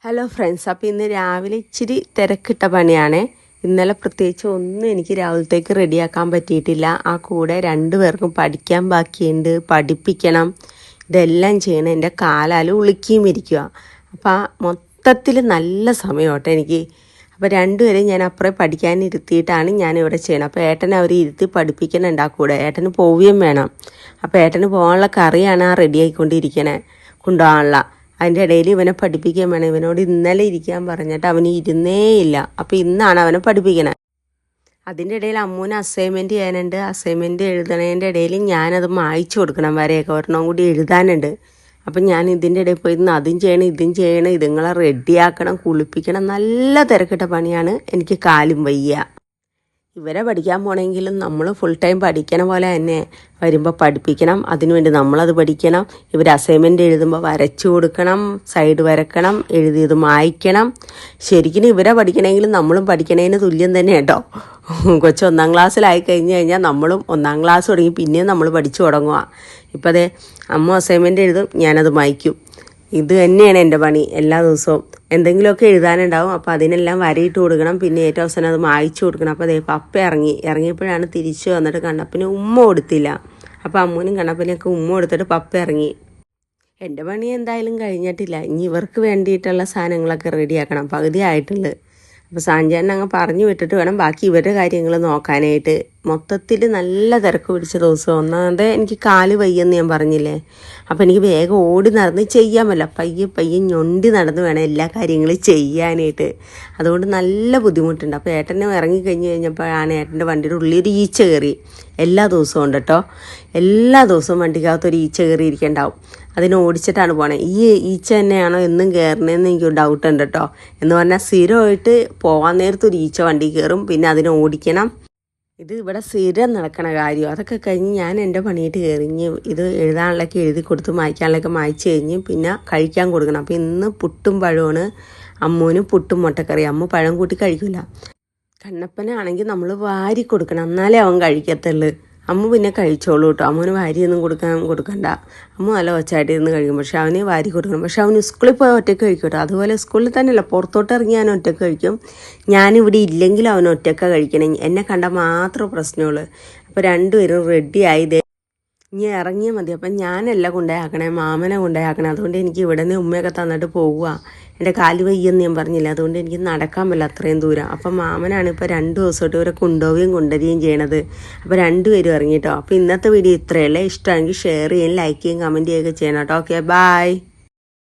Hello friends, അപ്പോൾ ഇന്ന് രാവിലെ ഇച്ചിരി തിരക്കിട്ട പണിയാണ്. ഇന്നലെ പ്രത്യേകിച്ച് ഒന്നും എനിക്ക് രാവിലത്തേക്ക് റെഡിയാക്കാൻ പറ്റിയിട്ടില്ല. ആ കൂടെ 2 പേർക്കും പഠിക്കാൻ ബാക്കിയുണ്ട്, പഠിപ്പിക്കണം, ഇതെല്ലാം ചെയ്യണം. എൻ്റെ കാലാൽ ഉളുക്കിയും ഇരിക്കുക. അപ്പോൾ മൊത്തത്തിൽ നല്ല സമയമാട്ടോ എനിക്ക്. അപ്പോൾ 2 പേരെയും ഞാൻ അപ്പുറം പഠിക്കാനിരുത്തിയിട്ടാണ് ഞാനിവിടെ ചെയ്യണം. അപ്പോൾ ഏട്ടനെ അവർ ഇരുത്തി പഠിപ്പിക്കുന്നുണ്ട്. ആ കൂടെ ഏട്ടന് പോവുകയും വേണം. അപ്പോൾ ഏട്ടന് പോകാനുള്ള കറിയാണ് ആ റെഡി ആയിക്കൊണ്ടിരിക്കണേ, കൊണ്ടുപോകാനുള്ള. അതിൻ്റെ ഇടയിൽ ഇവനെ പഠിപ്പിക്കാൻ വേണം. ഇവനോട് ഇന്നലെ ഇരിക്കാൻ പറഞ്ഞിട്ട് അവന് ഇരുന്നേ ഇല്ല. അപ്പോൾ ഇന്നാണ് അവനെ പഠിപ്പിക്കണത്. അതിൻ്റെ ഇടയിൽ അമ്മൂന് അസൈൻമെൻറ്റ് ചെയ്യാനുണ്ട്. അസൈൻമെൻറ്റ് എഴുതണതിൻ്റെ ഇടയിൽ ഞാനത് മായ്ച്ചു കൊടുക്കണം, വരെയൊക്കെ ഒരെണ്ണം കൂടി എഴുതാനുണ്ട്. അപ്പം ഞാൻ ഇതിൻ്റെ ഇടയിൽ പോയി അതും ചെയ്യണം ഇതും ചെയ്യണം, ഇതുങ്ങളെ റെഡിയാക്കണം, കുളിപ്പിക്കണം. നല്ല തിരക്കിട്ട പണിയാണ്. എനിക്ക് കാലും വയ്യ. ഇവരെ പഠിക്കാൻ പോകണമെങ്കിലും നമ്മൾ ഫുൾ ടൈം പഠിക്കണ പോലെ തന്നെ വരുമ്പോൾ പഠിപ്പിക്കണം. അതിനുവേണ്ടി നമ്മളത് പഠിക്കണം. ഇവർ അസൈൻമെൻറ്റ് എഴുതുമ്പോൾ വരച്ചു കൊടുക്കണം, സൈഡ് വരക്കണം, എഴുതിയത് മായ്ക്കണം. ശരിക്കും ഇവരെ പഠിക്കണമെങ്കിലും നമ്മളും പഠിക്കണതിന് തുല്യം തന്നെ കേട്ടോ. കൊച്ചു 1ാം ക്ലാസ്സിലായി കഴിഞ്ഞാൽ നമ്മളും 1ാം ക്ലാസ് തുടങ്ങി പിന്നെയും നമ്മൾ പഠിച്ചു തുടങ്ങുക. ഇപ്പം അതെ, അമ്മ അസൈൻമെൻറ്റ് എഴുതും, ഞാനത് മായ്ക്കും. ഇത് തന്നെയാണ് എൻ്റെ പണി. എല്ലാ ദിവസവും എന്തെങ്കിലുമൊക്കെ എഴുതാനുണ്ടാവും. അപ്പോൾ അതിനെല്ലാം വരയിട്ട് കൊടുക്കണം. പിന്നെ ഏറ്റവും അവസാനം അത് മായ്ച്ചു കൊടുക്കണം. അപ്പോൾ അതേ പപ്പ ഇറങ്ങിയപ്പോഴാണ് തിരിച്ചു വന്നിട്ട് കണ്ണപ്പന് ഉമ്മ കൊടുത്തില്ല. അപ്പോൾ അമ്മൂനും കണ്ണപ്പനൊക്കെ ഉമ്മ കൊടുത്തിട്ട് പപ്പ ഇറങ്ങി. എൻ്റെ പണി എന്തായാലും കഴിഞ്ഞിട്ടില്ല. ഇനി ഇവർക്ക് വേണ്ടിയിട്ടുള്ള സാധനങ്ങളൊക്കെ റെഡിയാക്കണം. പകുതി ആയിട്ടുള്ളൂ. അപ്പോൾ സാഞ്ചാനെ അങ്ങ് പറഞ്ഞു വിട്ടിട്ട് വേണം ബാക്കി ഇവരുടെ കാര്യങ്ങൾ നോക്കാനായിട്ട്. മൊത്തത്തിൽ നല്ല തിരക്ക് പിടിച്ച ദിവസം. ഒന്നാമത് എനിക്ക് കാല് വയ്യെന്ന് ഞാൻ പറഞ്ഞില്ലേ. അപ്പോൾ എനിക്ക് വേഗം ഓടി നടന്ന് ചെയ്യാമല്ലോ. പയ്യെ ഞൊണ്ടി നടന്ന് വേണം എല്ലാ കാര്യങ്ങളും ചെയ്യാനായിട്ട്. അതുകൊണ്ട് നല്ല ബുദ്ധിമുട്ടുണ്ട്. അപ്പോൾ ഏട്ടനെ ഇറങ്ങിക്കഴിഞ്ഞ് കഴിഞ്ഞപ്പോഴാണ് ഏട്ടൻ്റെ വണ്ടിയുടെ ഉള്ളിൽ ഒരു ഈച്ച കയറി. എല്ലാ ദിവസവും ഉണ്ട് കേട്ടോ. എല്ലാ ദിവസവും വണ്ടിക്കകത്തൊരു ഈച്ച കയറിയിരിക്കണ്ടാവും. അതിനെ ഓടിച്ചിട്ടാണ് പോണേ. ഈ ഈച്ച തന്നെയാണോ എന്നും കയറണേന്ന് എനിക്ക് ഡൗട്ട് ഉണ്ട് കേട്ടോ. എന്ന് പറഞ്ഞാൽ സ്ഥിരമായിട്ട് പോകാൻ നേരത്ത് ഒരു ഈച്ച വണ്ടി കയറും, പിന്നെ അതിനെ ഓടിക്കണം. ഇത് ഇവിടെ സ്ഥിരം നടക്കണ കാര്യം. അതൊക്കെ കഴിഞ്ഞ് ഞാൻ എൻ്റെ പണിയിട്ട് കയറിഞ്ഞ് ഇത് എഴുതാനുള്ളതൊക്കെ എഴുതി കൊടുത്ത് മായ്ക്കാനുള്ളതൊക്കെ മായ്ച്ച് കഴിഞ്ഞ് പിന്നെ കഴിക്കാൻ കൊടുക്കണം. അപ്പോൾ ഇന്ന് പുട്ടും പഴമാണ്. അമ്മൂന് പുട്ടും മുട്ടക്കറി. അമ്മ പഴം കൂട്ടി കഴിക്കില്ല. കണ്ണപ്പനാണെങ്കിൽ നമ്മൾ വാരി കൊടുക്കണം, എന്നാലേ അവൻ കഴിക്കത്തുള്ളൂ. അമ്മ പിന്നെ കഴിച്ചോളൂ കേട്ടോ. അമ്മൂന് വാരിയൊന്നും കൊടുക്കണ്ട. അമ്മ നല്ല ഒച്ചയായിട്ട് ഇരുന്ന് കഴിക്കും. പക്ഷെ അവന് വാരി കൊടുക്കണം. പക്ഷെ അവന് സ്കൂളിൽ പോയി ഒറ്റയ്ക്ക് കഴിക്കും കേട്ടോ. അതുപോലെ സ്കൂളിൽ തന്നെയല്ല, പുറത്തോട്ട് ഇറങ്ങി അവൻ ഒറ്റയ്ക്ക് കഴിക്കും. ഞാനിവിടെ ഇല്ലെങ്കിലും അവൻ ഒറ്റയ്ക്ക് കഴിക്കണം. എന്നെ കണ്ടാൽ മാത്രമേ പ്രശ്നമുള്ളൂ. അപ്പോൾ 2 പേരും റെഡിയായി ഇനി ഇറങ്ങിയാൽ മതി. അപ്പം ഞാനല്ല കൊണ്ടുപോയാക്കണേ, മാമനെ കൊണ്ടുപോയാക്കണേ. അതുകൊണ്ട് എനിക്ക് ഇവിടെ നിന്ന് ഉമ്മയൊക്കെ തന്നിട്ട് പോവുക. എൻ്റെ കാല് വയ്യെന്ന് ഞാൻ പറഞ്ഞില്ല. അതുകൊണ്ട് എനിക്ക് നടക്കാൻ പറ്റില്ല അത്രയും ദൂരം. അപ്പം മാമനാണ് ഇപ്പോൾ 2 ദിവസമായിട്ട് ഇവരെ കൊണ്ടുപോവുകയും കൊണ്ടുവരികയും ചെയ്യണത്. അപ്പോൾ 2 പേരും ഇറങ്ങിയിട്ടോ. അപ്പോൾ ഇന്നത്തെ വീഡിയോ ഇത്രയല്ലേ. ഇഷ്ടമെങ്കിൽ ഷെയർ ചെയ്യുകയും ലൈക്ക് ചെയ്യുകയും കമൻറ്റ് ചെയ്യുകയൊക്കെ ചെയ്യണം കേട്ടോ. Okay, by.